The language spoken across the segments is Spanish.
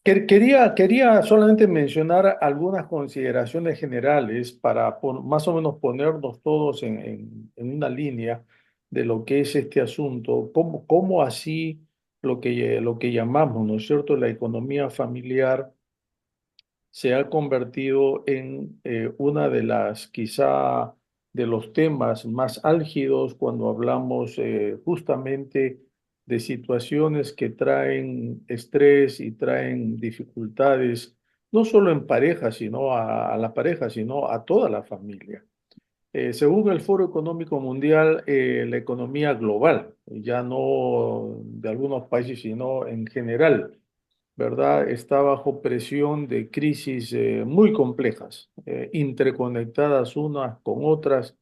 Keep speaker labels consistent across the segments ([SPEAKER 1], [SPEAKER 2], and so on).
[SPEAKER 1] Quería solamente mencionar algunas consideraciones generales para más o menos ponernos todos en una línea de lo que es este asunto, cómo así lo que llamamos, ¿no es cierto?, la economía familiar se ha convertido en una de las, quizá, de los temas más álgidos cuando hablamos justamente de situaciones que traen estrés y traen dificultades, no solo en pareja, sino a la pareja, sino a toda la familia. Según el Foro Económico Mundial, la economía global, ya no de algunos países, sino en general, ¿verdad? Está bajo presión de crisis muy complejas, interconectadas unas con otras,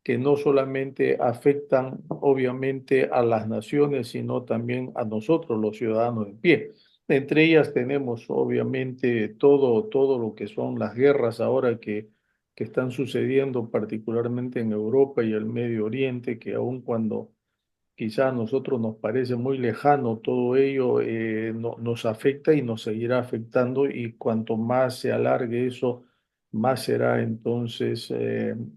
[SPEAKER 1] que no solamente afectan obviamente a las naciones, sino también a nosotros, los ciudadanos de pie. Entre ellas tenemos obviamente todo lo que son las guerras ahora que están sucediendo, particularmente en Europa y el Medio Oriente, que aun cuando quizá a nosotros nos parece muy lejano todo ello, nos afecta y nos seguirá afectando, y cuanto más se alargue eso, más será entonces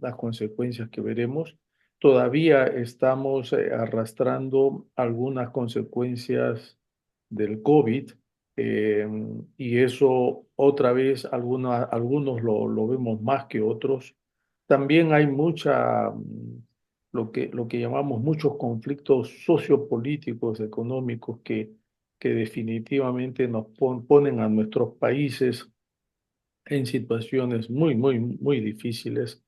[SPEAKER 1] las consecuencias que veremos. Todavía estamos arrastrando algunas consecuencias del COVID, eh, y eso otra vez algunos lo vemos más que otros. También hay lo que llamamos muchos conflictos sociopolíticos, económicos, que definitivamente ponen a nuestros países en situaciones muy difíciles.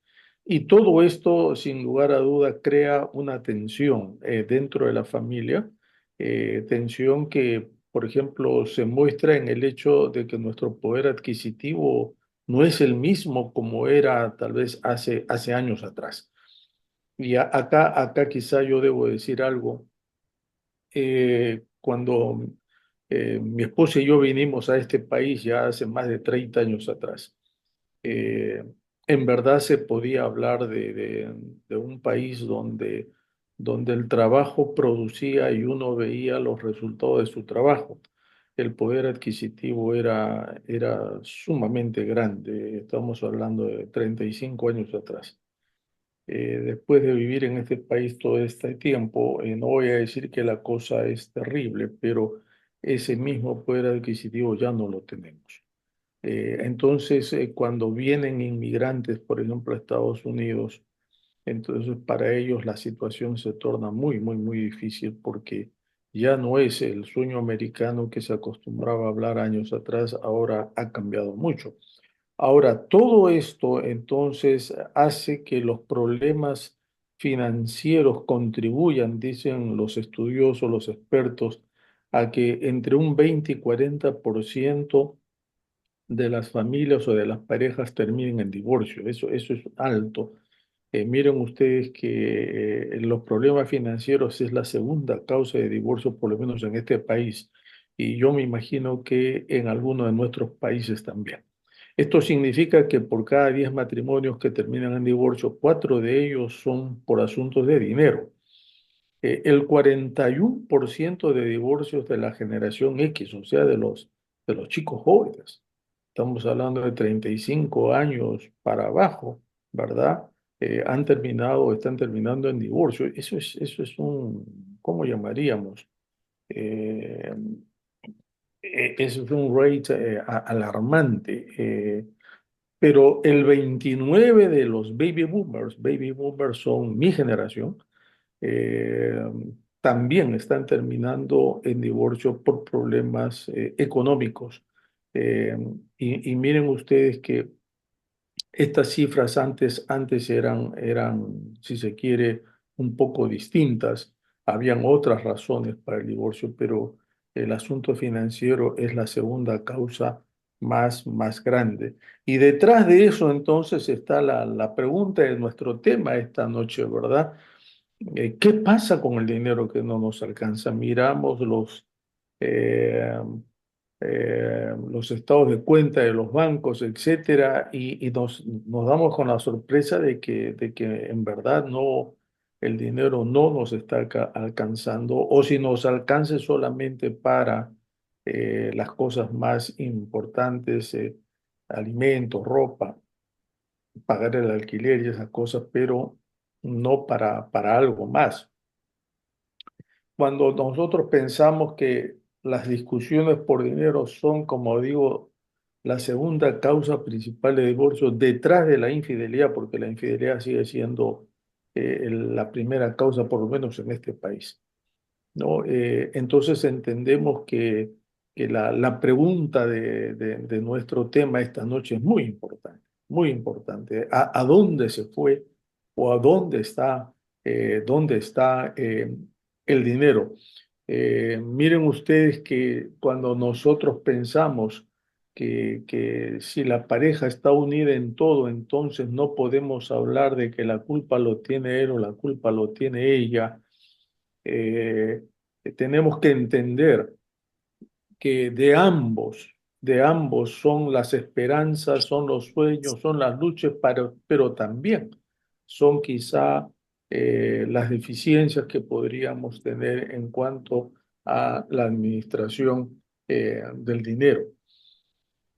[SPEAKER 1] Y todo esto, sin lugar a duda, crea una tensión dentro de la familia, tensión que, por ejemplo, se muestra en el hecho de que nuestro poder adquisitivo no es el mismo como era tal vez hace años atrás. Y acá quizá yo debo decir algo. Cuando mi esposa y yo vinimos a este país ya hace más de 30 años atrás, eh, en verdad se podía hablar de un país donde el trabajo producía y uno veía los resultados de su trabajo. El poder adquisitivo era sumamente grande. Estamos hablando de 35 años atrás. Después de vivir en este país todo este tiempo, no voy a decir que la cosa es terrible, pero ese mismo poder adquisitivo ya no lo tenemos. Entonces, cuando vienen inmigrantes, por ejemplo, a Estados Unidos, entonces para ellos la situación se torna muy difícil, porque ya no es el sueño americano que se acostumbraba a hablar años atrás, ahora ha cambiado mucho. Ahora, todo esto entonces hace que los problemas financieros contribuyan, dicen los estudiosos, los expertos, a que entre un 20 y 40% de las familias o de las parejas terminen en divorcio. Eso es alto. Miren ustedes que los problemas financieros es la segunda causa de divorcio, por lo menos en este país, y yo me imagino que en algunos de nuestros países también. Esto significa que por cada 10 matrimonios que terminan en divorcio, 4 de ellos son por asuntos de dinero. El 41% de divorcios de la generación X, o sea, de los chicos jóvenes, estamos hablando de 35 años para abajo, ¿verdad? Han terminado o están terminando en divorcio. Eso es un, ¿cómo llamaríamos? Eh, Eso es un rate alarmante. Pero el 29 de los baby boomers son mi generación, eh, también están terminando en divorcio por problemas económicos. Eh, y miren ustedes que estas cifras antes eran, si se quiere, un poco distintas. Habían otras razones para el divorcio, pero el asunto financiero es la segunda causa más grande. Y detrás de eso entonces está la pregunta de nuestro tema esta noche, ¿verdad? ¿Qué pasa con el dinero que no nos alcanza? Miramos eh, los estados de cuenta de los bancos, etcétera, y nos damos con la sorpresa de que en verdad no, el dinero no nos está alcanzando, o si nos alcance solamente para las cosas más importantes, alimentos, ropa, pagar el alquiler y esas cosas, pero no para algo más. Cuando nosotros pensamos que las discusiones por dinero son, como digo, la segunda causa principal de divorcio detrás de la infidelidad, porque la infidelidad sigue siendo la primera causa, por lo menos en este país, ¿no? Entonces entendemos que la pregunta de nuestro tema esta noche es muy importante, muy importante. A dónde se fue o a dónde está el dinero? Miren ustedes que cuando nosotros pensamos que si la pareja está unida en todo, entonces no podemos hablar de que la culpa lo tiene él o la culpa lo tiene ella. eh, Tenemos que entender que de ambos son las esperanzas, son los sueños, son las luchas, pero también son quizá las deficiencias que podríamos tener en cuanto a la administración del dinero.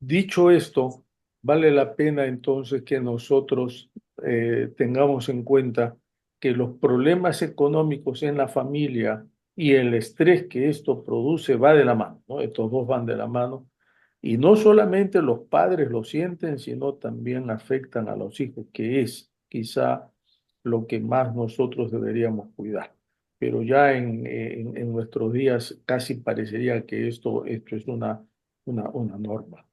[SPEAKER 1] Dicho esto, vale la pena entonces que nosotros tengamos en cuenta que los problemas económicos en la familia y el estrés que esto produce va de la mano, ¿no? Estos dos van de la mano. Y no solamente los padres lo sienten, sino también afectan a los hijos, que es quizá lo que más nosotros deberíamos cuidar. Pero ya en nuestros días casi parecería que esto es una norma.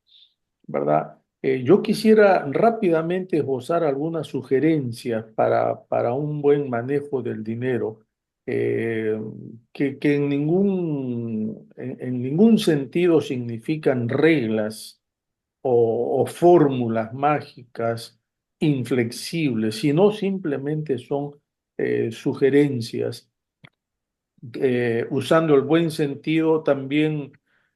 [SPEAKER 1] ¿Verdad? Yo quisiera rápidamente esbozar algunas sugerencias para un buen manejo del dinero, eh, que en ningún sentido significan reglas o fórmulas mágicas inflexibles, sino simplemente son sugerencias usando el buen sentido, también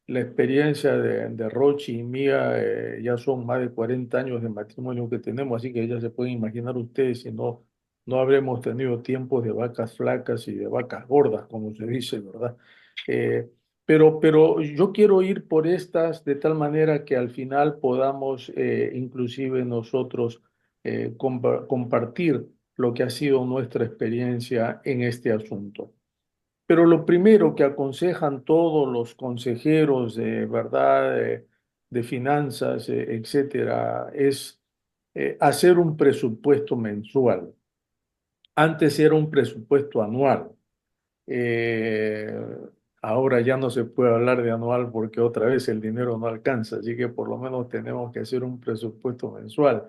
[SPEAKER 1] la experiencia de Rochi y mía, ya son más de 40 años de matrimonio que tenemos, así que ya se pueden imaginar ustedes si no habremos tenido tiempos de vacas flacas y de vacas gordas, como se dice, ¿verdad? Eh, pero yo quiero ir por estas de tal manera que al final podamos inclusive nosotros compartir lo que ha sido nuestra experiencia en este asunto. Pero lo primero que aconsejan todos los consejeros de verdad, de finanzas, etcétera, es hacer un presupuesto mensual. Antes era un presupuesto anual. Eh, Ahora ya no se puede hablar de anual porque otra vez el dinero no alcanza, así que por lo menos tenemos que hacer un presupuesto mensual,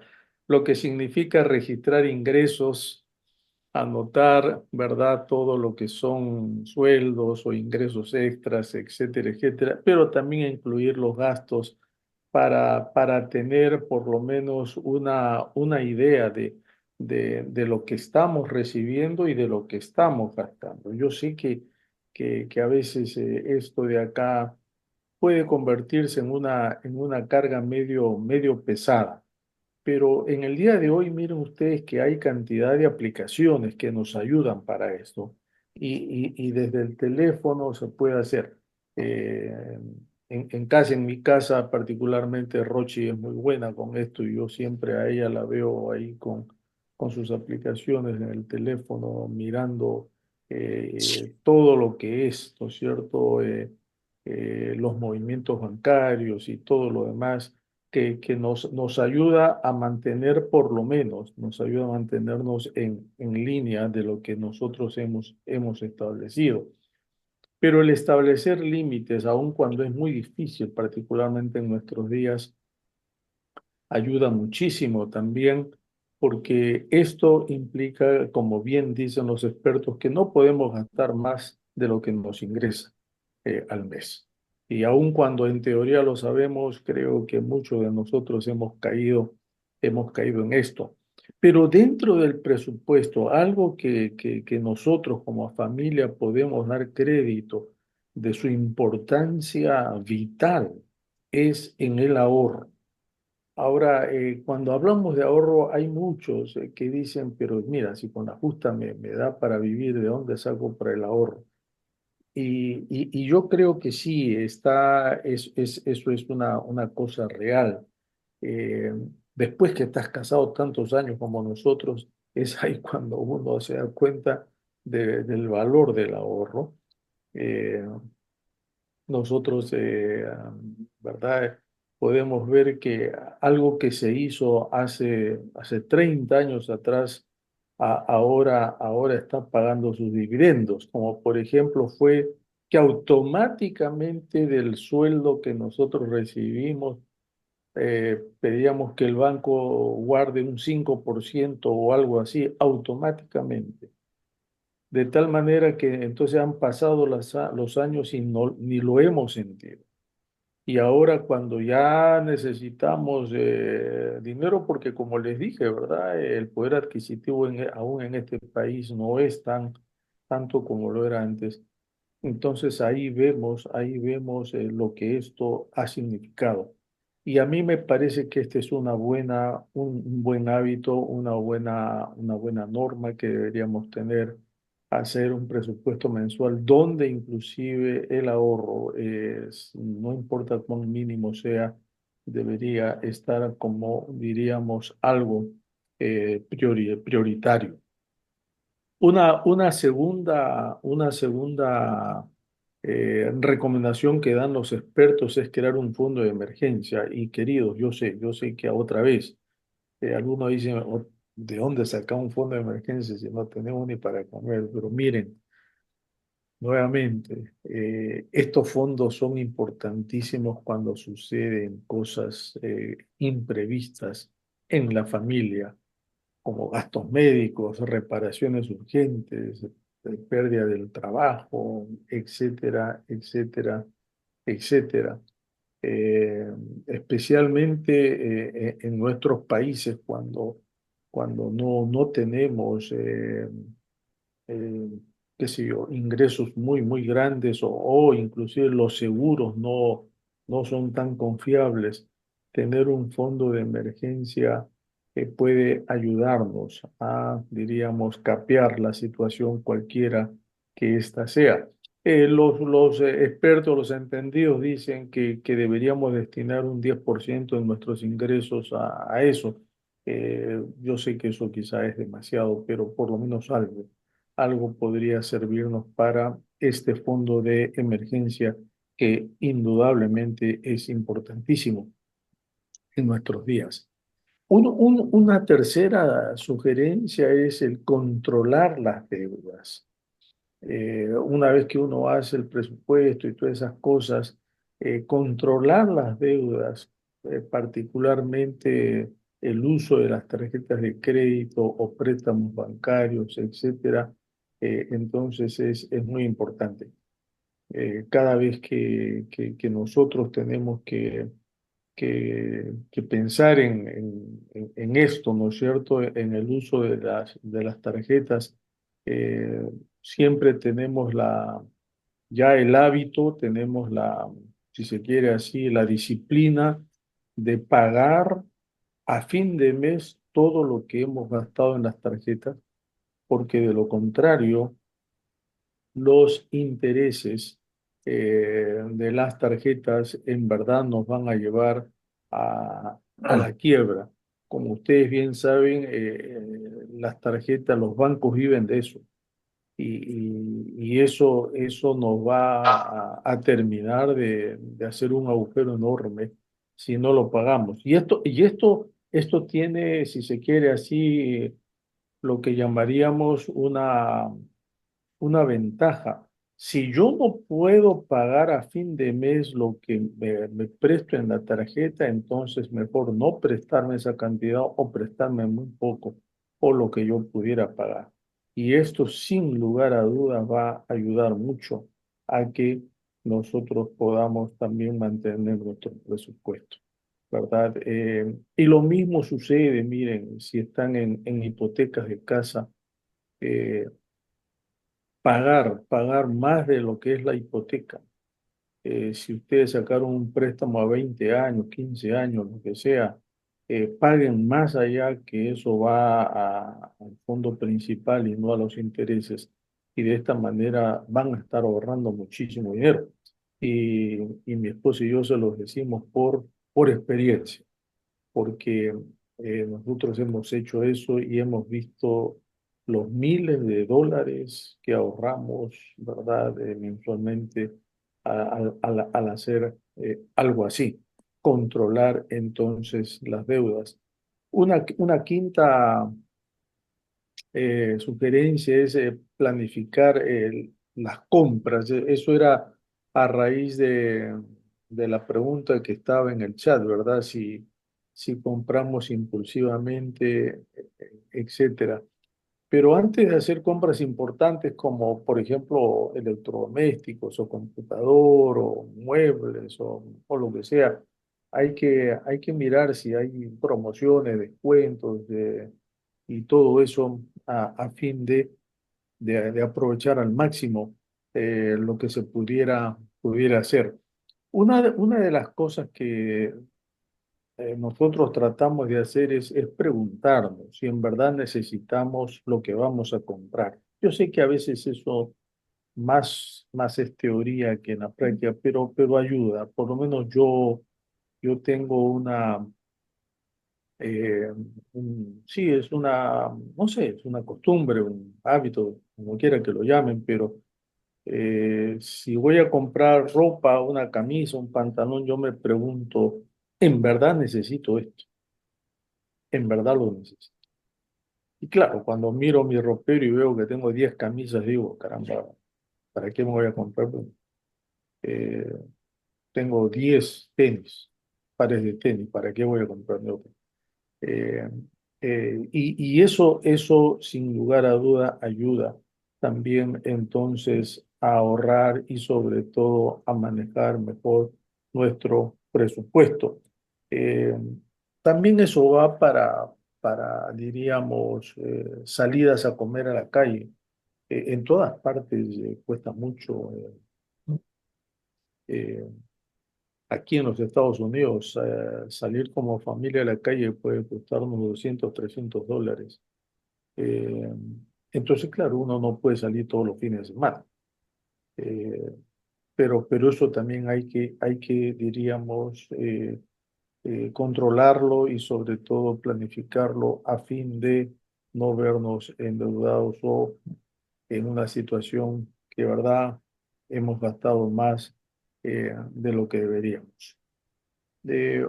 [SPEAKER 1] lo que significa registrar ingresos, anotar, ¿verdad? Todo lo que son sueldos o ingresos extras, etcétera, etcétera, pero también incluir los gastos para tener por lo menos una idea de lo que estamos recibiendo y de lo que estamos gastando. Yo sé que a veces esto de acá puede convertirse en una carga medio pesada. Pero en el día de hoy, miren ustedes que hay cantidad de aplicaciones que nos ayudan para esto. Y desde el teléfono se puede hacer. Eh, en mi casa particularmente, Rochi es muy buena con esto y yo siempre a ella la veo ahí con sus aplicaciones en el teléfono, mirando todo lo que es, ¿no es cierto? Los movimientos bancarios y todo lo demás que nos ayuda a mantener por lo menos, nos ayuda a mantenernos en línea de lo que nosotros hemos establecido. Pero el establecer límites, aun cuando es muy difícil, particularmente en nuestros días, ayuda muchísimo también porque esto implica, como bien dicen los expertos, que no podemos gastar más de lo que nos ingresa al mes. Y aun cuando en teoría lo sabemos, creo que muchos de nosotros hemos caído en esto. Pero dentro del presupuesto, algo que nosotros como familia podemos dar crédito de su importancia vital es en el ahorro. Ahora, cuando hablamos de ahorro, hay muchos que dicen, pero mira, si con la justa me da para vivir, ¿de dónde saco para el ahorro? y yo creo que sí, eso es una cosa real. Eh, Después que estás casado tantos años como nosotros, es ahí cuando uno se da cuenta del valor del ahorro. Eh, Nosotros, ¿verdad? Podemos ver que algo que se hizo hace 30 años atrás, ahora está pagando sus dividendos, como por ejemplo fue que automáticamente del sueldo que nosotros recibimos, pedíamos que el banco guarde un 5% o algo así, automáticamente. De tal manera que entonces han pasado los años y ni lo hemos sentido. Y ahora cuando ya necesitamos dinero, porque como les dije, ¿verdad? El poder adquisitivo aún en este país no es tanto como lo era antes. Entonces ahí vemos lo que esto ha significado. Y a mí me parece que este es un buen hábito, una buena norma que deberíamos tener, hacer un presupuesto mensual donde inclusive el ahorro, no importa cuán mínimo sea, debería estar como diríamos algo prioritario. Una segunda recomendación que dan los expertos es crear un fondo de emergencia. Y queridos, yo sé que otra vez algunos dicen, "Oh, ¿de dónde saca un fondo de emergencia si no tenemos ni para comer?" Pero miren, nuevamente, estos fondos son importantísimos cuando suceden cosas imprevistas en la familia como gastos médicos, reparaciones urgentes, pérdida del trabajo, etcétera, etcétera, etcétera. Eh, Especialmente en nuestros países cuando no tenemos eh, qué sé yo, ingresos muy grandes o inclusive los seguros no son tan confiables, tener un fondo de emergencia puede ayudarnos a, diríamos, capear la situación cualquiera que ésta sea. Los expertos, los entendidos dicen que deberíamos destinar un 10% de nuestros ingresos a eso. Yo sé que eso quizá es demasiado, pero por lo menos algo podría servirnos para este fondo de emergencia que indudablemente es importantísimo en nuestros días. Una tercera sugerencia es el controlar las deudas. Una vez que uno hace el presupuesto y todas esas cosas, controlar las deudas, particularmente el uso de las tarjetas de crédito o préstamos bancarios, etcétera, entonces es muy importante. Cada vez que nosotros tenemos que pensar en esto, ¿no es cierto? En el uso de las tarjetas, siempre tenemos ya el hábito, tenemos si se quiere así, la disciplina de pagar a fin de mes todo lo que hemos gastado en las tarjetas, porque de lo contrario, los intereses de las tarjetas en verdad nos van a llevar a la quiebra. Como ustedes bien saben, las tarjetas, los bancos viven de eso. Y eso nos va a terminar de hacer un agujero enorme si no lo pagamos. Esto tiene, si se quiere así, lo que llamaríamos una ventaja. Si yo no puedo pagar a fin de mes lo que me presto en la tarjeta, entonces mejor no prestarme esa cantidad o prestarme muy poco o lo que yo pudiera pagar. Y esto sin lugar a dudas va a ayudar mucho a que nosotros podamos también mantener nuestro presupuesto, ¿verdad? Y lo mismo sucede, miren, si están en hipotecas de casa. eh, pagar más de lo que es la hipoteca. Si ustedes sacaron un préstamo a 20 años, 15 años, lo que sea, paguen más allá que eso va al fondo principal y no a los intereses. y de esta manera van a estar ahorrando muchísimo dinero. Y mi esposo y yo se los decimos por experiencia, porque nosotros hemos hecho eso y hemos visto los miles de dólares que ahorramos, ¿verdad? Mensualmente al hacer algo así, controlar entonces las deudas. Una quinta sugerencia es planificar las compras. Eso era a raíz de la pregunta que estaba en el chat, ¿verdad? Si compramos impulsivamente, etcétera. Pero antes de hacer compras importantes como, por ejemplo, electrodomésticos o computador o muebles o lo que sea, hay que mirar si hay promociones, descuentos y todo eso a fin de aprovechar al máximo lo que se pudiera hacer. Una de las cosas que nosotros tratamos de hacer es preguntarnos si en verdad necesitamos lo que vamos a comprar. Yo sé que a veces eso más es teoría que en la práctica, pero ayuda. Por lo menos yo tengo eh, sí, es no sé, es una costumbre, un hábito, como quiera que lo llamen, pero si voy a comprar ropa, una camisa, un pantalón, yo me pregunto, ¿en verdad necesito esto? ¿En verdad lo necesito? Y claro, cuando miro mi ropero y veo que tengo 10 camisas, digo, caramba, ¿para qué me voy a comprar? Pues, eh, tengo 10 tenis, pares de tenis, ¿para qué voy a comprarme otro? Eh, y eso, sin lugar a duda, ayuda también entonces a ahorrar y sobre todo a manejar mejor nuestro presupuesto. Eh, También eso va diríamos, salidas a comer a la calle. En todas partes cuesta mucho. Eh, Aquí en los Estados Unidos, salir como familia a la calle puede costar unos 200, $300. Eh, entonces, claro, uno no puede salir todos los fines de semana. Eh, pero eso también hay que diríamos, controlarlo y sobre todo planificarlo a fin de no vernos endeudados o en una situación que, verdad, hemos gastado más de lo que deberíamos.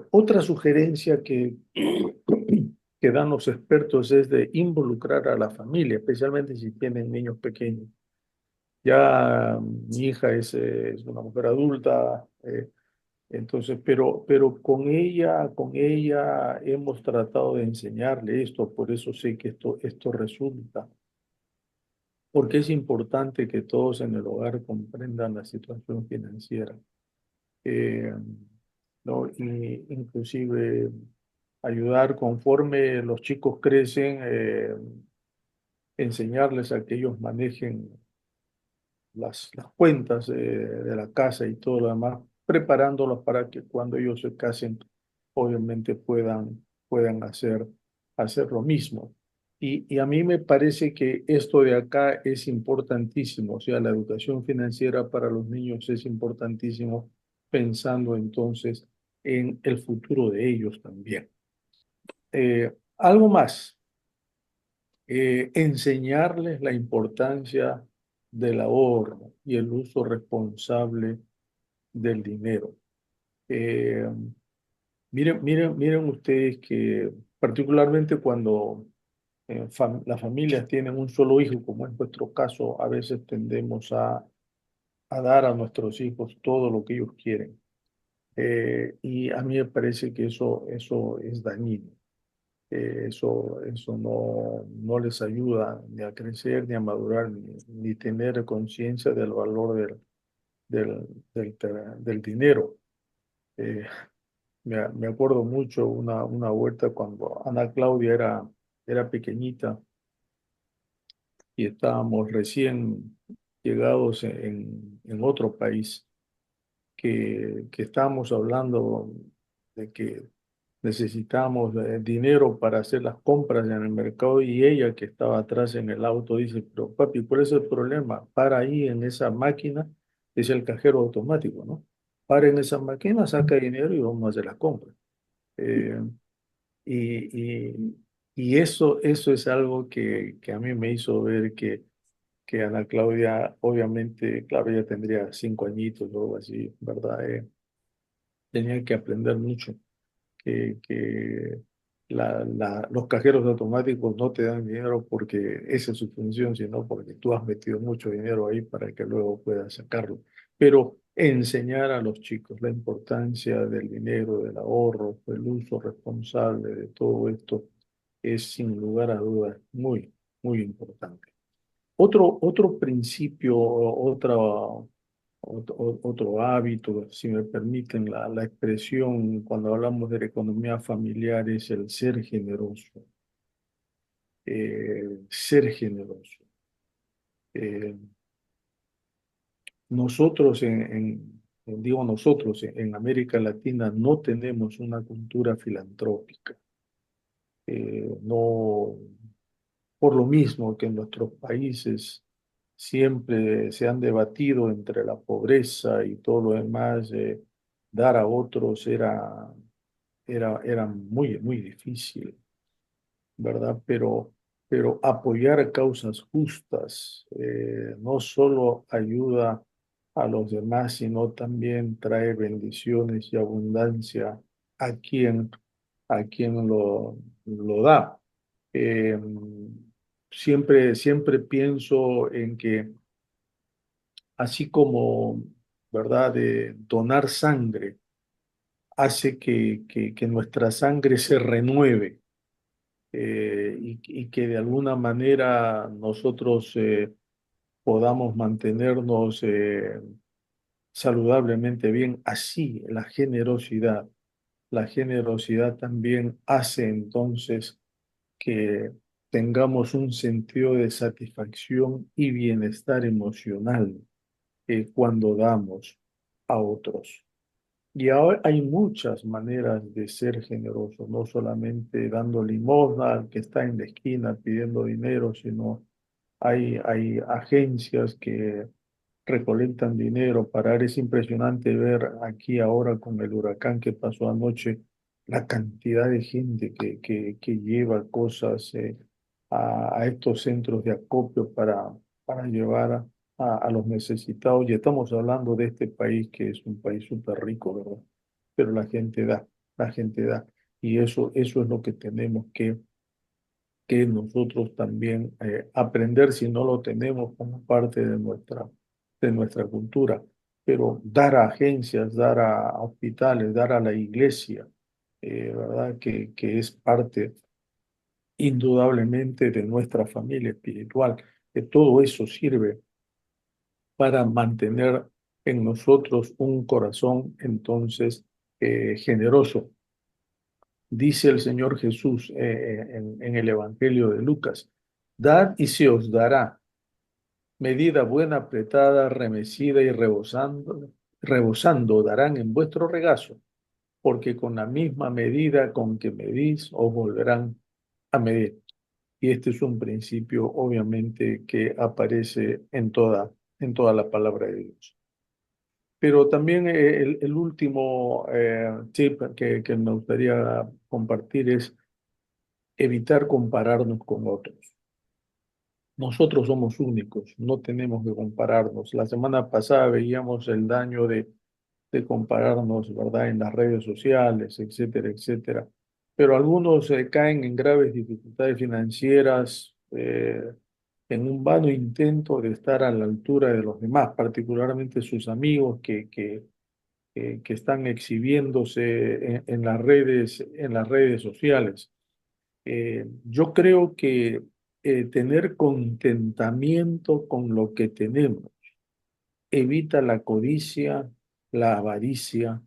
[SPEAKER 1] Otra sugerencia que dan los expertos es de involucrar a la familia, especialmente si tienen niños pequeños. Ya mi hija es una mujer adulta, entonces, pero con ella hemos tratado de enseñarle esto, por eso sé que esto resulta, porque es importante que todos en el hogar comprendan la situación financiera. eh, ¿No? Y inclusive ayudar conforme los chicos crecen, enseñarles a que ellos manejen las cuentas de la casa y todo lo demás, preparándolos para que cuando ellos se casen, obviamente puedan hacer lo mismo. Y a mí me parece que esto de acá es importantísimo, o sea, la educación financiera para los niños es importantísimo, pensando entonces en el futuro de ellos también. Algo más, enseñarles la importancia del ahorro y el uso responsable del dinero. Eh, miren ustedes que particularmente cuando las familias tienen un solo hijo, como es nuestro caso, a veces tendemos a dar a nuestros hijos todo lo que ellos quieren. Y a mí me parece que eso es dañino. Eso no les ayuda ni a crecer, ni a madurar, ni tener conciencia del valor del, del dinero. Eh, me acuerdo mucho una vuelta cuando Ana Claudia era pequeñita y estábamos recién llegados en otro país, que estábamos hablando de que necesitamos dinero para hacer las compras en el mercado y ella que estaba atrás en el auto dice, pero papi, ¿cuál es el problema? Para ahí en esa máquina, es el cajero automático, ¿no? Para en esa máquina, saca dinero y vamos a hacer las compras. Eh, y eso es algo que a mí me hizo ver que Ana Claudia, obviamente, claro, ella tendría 5 añitos o algo así, ¿verdad? Tenía que aprender mucho que los cajeros automáticos no te dan dinero porque esa es su función, sino porque tú has metido mucho dinero ahí para que luego puedas sacarlo. Pero enseñar a los chicos la importancia del dinero, del ahorro, del uso responsable de todo esto es sin lugar a dudas muy, muy importante. Otro principio, otro hábito, si me permiten la expresión, cuando hablamos de la economía familiar, es el ser generoso. Ser generoso. Eh, nosotros, digo nosotros, en América Latina no tenemos una cultura filantrópica. No, por lo mismo que en nuestros países siempre se han debatido entre la pobreza y todo lo demás, dar a otros era muy, muy difícil, ¿verdad? Pero apoyar causas justas no solo ayuda a los demás, sino también trae bendiciones y abundancia a quien lo da. Eh, siempre pienso en que así como, ¿verdad?, de donar sangre hace que nuestra sangre se renueve y que de alguna manera nosotros podamos mantenernos saludablemente bien. Así la generosidad también hace entonces que tengamos un sentido de satisfacción y bienestar emocional cuando damos a otros. Y ahora hay muchas maneras de ser generoso, no solamente dando limosna al que está en la esquina pidiendo dinero, sino hay agencias que recolectan dinero para él. Es impresionante ver aquí ahora con el huracán que pasó anoche la cantidad de gente que lleva cosas a estos centros de acopio para llevar a los necesitados. Y estamos hablando de este país que es un país súper rico, ¿verdad? Pero la gente da. Y eso es lo que tenemos que nosotros también aprender si no lo tenemos como parte de nuestra cultura. Pero dar a agencias, dar a hospitales, dar a la iglesia, ¿verdad? Que es parte indudablemente de nuestra familia espiritual, que todo eso sirve para mantener en nosotros un corazón entonces generoso. Dice el Señor Jesús en el Evangelio de Lucas, dad y se os dará, medida buena, apretada, remecida y rebosando darán en vuestro regazo, porque con la misma medida con que medís os volverán a medir. Y este es un principio obviamente que aparece en toda la palabra de Dios. Pero también el último tip que me gustaría compartir es evitar compararnos con otros. Nosotros somos únicos, no tenemos que compararnos. La semana pasada veíamos el daño de compararnos, ¿verdad?, en las redes sociales, etcétera, etcétera. Pero algunos caen en graves dificultades financieras en un vano intento de estar a la altura de los demás, particularmente sus amigos que están exhibiéndose en las redes sociales. Yo creo que tener contentamiento con lo que tenemos evita la codicia, la avaricia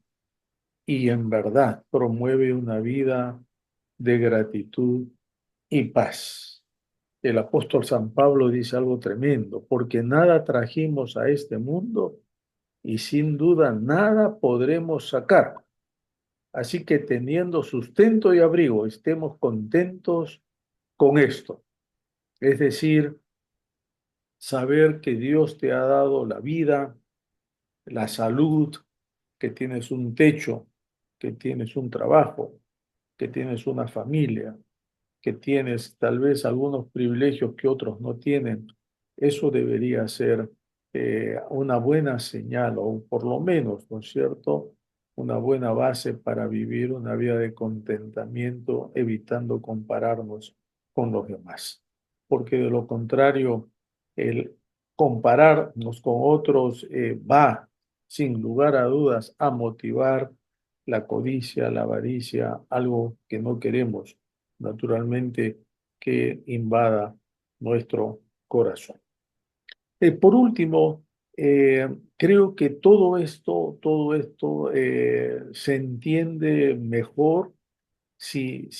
[SPEAKER 1] y en verdad promueve una vida de gratitud y paz. El apóstol San Pablo dice algo tremendo, porque nada trajimos a este mundo y sin duda nada podremos sacar. Así que teniendo sustento y abrigo, estemos contentos con esto. Es decir, saber que Dios te ha dado la vida, la salud, que tienes un techo, que tienes un trabajo, que tienes una familia, que tienes tal vez algunos privilegios que otros no tienen. Eso debería ser una buena señal, o por lo menos, ¿no es cierto?, una buena base para vivir una vida de contentamiento, evitando compararnos con los demás. Porque de lo contrario, el compararnos con otros va, sin lugar a dudas, a motivar la codicia, la avaricia, algo que no queremos, naturalmente, que invada nuestro corazón. Por último, creo que todo esto se entiende mejor si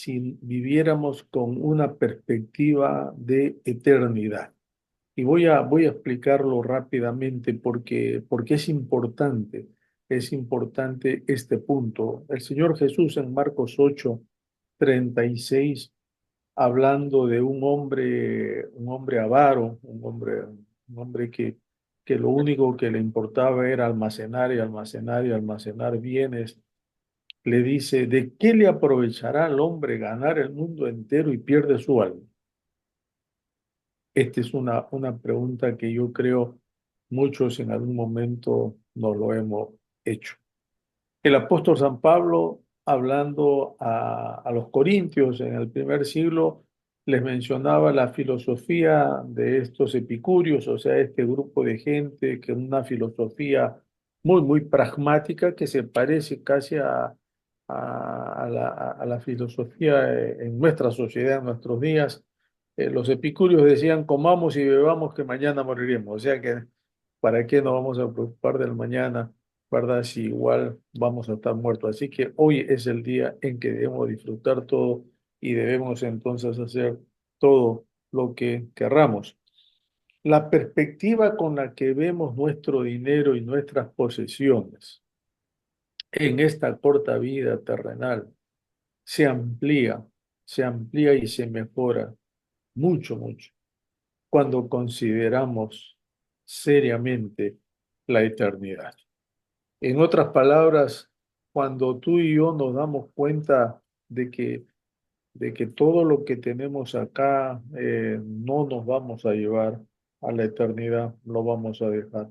[SPEAKER 1] viviéramos con una perspectiva de eternidad. Y voy a explicarlo rápidamente porque es importante este punto. El Señor Jesús en Marcos 8:36, hablando de un hombre avaro, un hombre que lo único que le importaba era almacenar y almacenar y almacenar bienes, le dice: ¿de qué le aprovechará al hombre ganar el mundo entero y pierde su alma? Esta es una pregunta que yo creo muchos en algún momento nos lo hemos hecho. El apóstol San Pablo, hablando a los corintios en el primer siglo, les mencionaba la filosofía de estos epicúreos, o sea, este grupo de gente que una filosofía muy, muy pragmática que se parece casi a la filosofía en nuestra sociedad, en nuestros días. Los epicúreos decían: comamos y bebamos que mañana moriremos. O sea que, ¿para qué nos vamos a preocupar del mañana, verdad? Si igual vamos a estar muertos. Así que hoy es el día en que debemos disfrutar todo y debemos entonces hacer todo lo que querramos. La perspectiva con la que vemos nuestro dinero y nuestras posesiones en esta corta vida terrenal se amplía, se amplía y se mejora mucho, mucho cuando consideramos seriamente la eternidad. En otras palabras, cuando tú y yo nos damos cuenta de que todo lo que tenemos acá no nos vamos a llevar a la eternidad, lo vamos a dejar.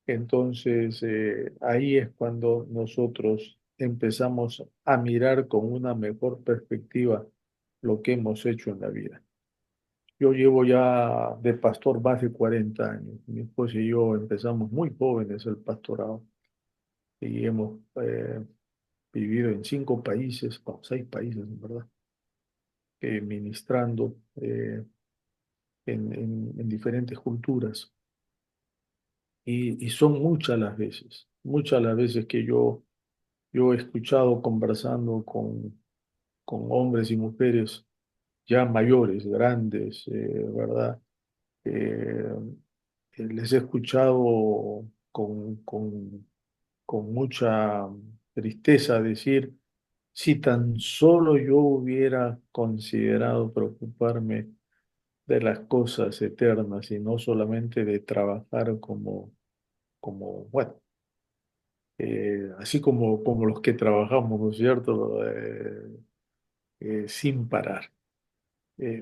[SPEAKER 1] Entonces, ahí es cuando nosotros empezamos a mirar con una mejor perspectiva lo que hemos hecho en la vida. Yo llevo ya de pastor más de 40 años. Mi esposa y yo empezamos muy jóvenes el pastorado y hemos vivido en 5 países, no, 6 países, en verdad, ministrando en diferentes culturas. Y son muchas las veces que yo he escuchado conversando con hombres y mujeres ya mayores, grandes, ¿verdad? Eh, Les he escuchado con mucha tristeza decir: si tan solo yo hubiera considerado preocuparme de las cosas eternas y no solamente de trabajar bueno, así como los que trabajamos, ¿no es cierto? Sin parar.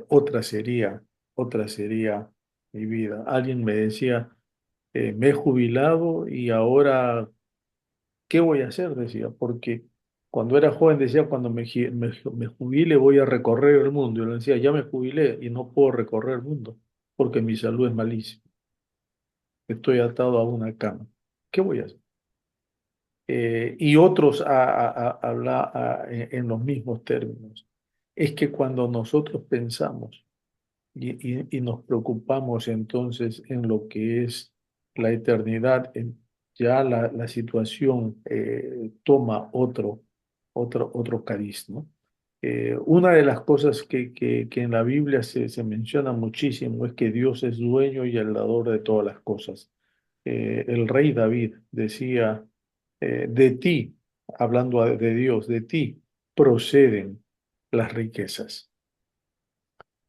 [SPEAKER 1] Otra sería mi vida. Alguien me decía: me he jubilado y ahora, ¿qué voy a hacer? Decía, porque cuando era joven decía: cuando me jubile voy a recorrer el mundo. Y le decía: ya me jubilé y no puedo recorrer el mundo porque mi salud es malísima. Estoy atado a una cama. ¿Qué voy a hacer? Y otros habla en los mismos términos. Es que cuando nosotros pensamos y nos preocupamos entonces en lo que es la eternidad, ya la situación toma otro cariz, ¿no? Una de las cosas que en la Biblia se menciona muchísimo es que Dios es dueño y el dador de todas las cosas. El rey David decía: de ti hablando de Dios, de ti, proceden las riquezas.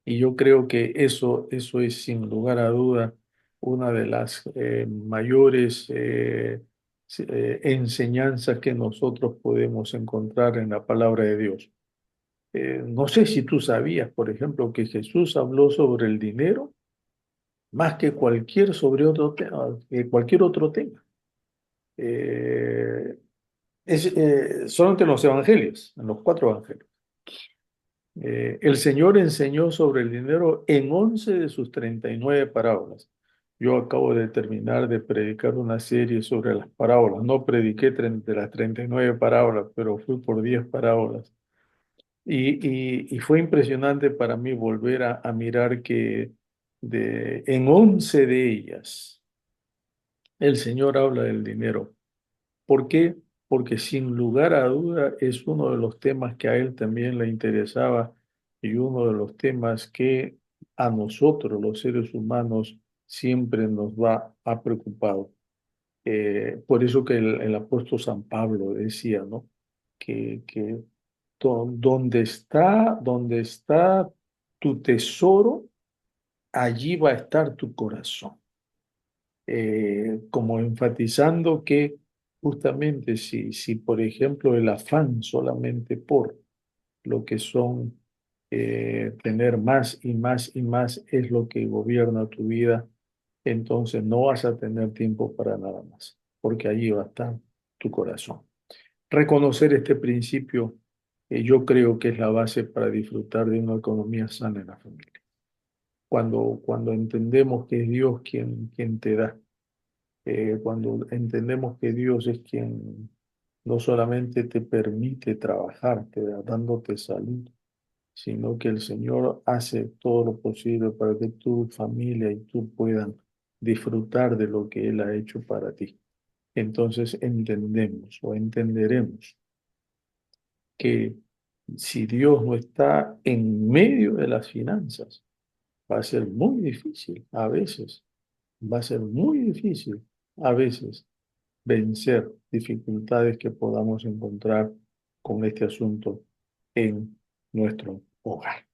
[SPEAKER 1] Y yo creo que eso es sin lugar a duda una de las mayores enseñanzas que nosotros podemos encontrar en la palabra de Dios. No sé si tú sabías, por ejemplo, que Jesús habló sobre el dinero más que cualquier otro tema. Eh, Solamente en los evangelios, en los cuatro evangelios. El Señor enseñó sobre el dinero en 11 de sus 39 parábolas. Yo acabo de terminar de predicar una serie sobre las parábolas. No prediqué de las 39 parábolas, pero fui por 10 parábolas. Y fue impresionante para mí volver a mirar que en 11 de ellas el Señor habla del dinero. ¿Por qué? Porque sin lugar a duda es uno de los temas que a él también le interesaba y uno de los temas que a nosotros, los seres humanos, siempre nos va a preocupar. Por eso que el apóstol San Pablo decía, ¿no? Que donde está tu tesoro, allí va a estar tu corazón. Como enfatizando que justamente si por ejemplo el afán solamente por lo que son tener más y más y más es lo que gobierna tu vida, entonces no vas a tener tiempo para nada más, porque allí va a estar tu corazón. Reconocer este principio, yo creo que es la base para disfrutar de una economía sana en la familia. Cuando entendemos que es Dios quien te da, cuando entendemos que Dios es quien no solamente te permite trabajar, dándote salud, sino que el Señor hace todo lo posible para que tu familia y tú puedan disfrutar de lo que Él ha hecho para ti. Entonces entendemos o entenderemos que si Dios no está en medio de las finanzas, va a ser muy difícil a veces, va a ser muy difícil a veces vencer dificultades que podamos encontrar con este asunto en nuestro hogar.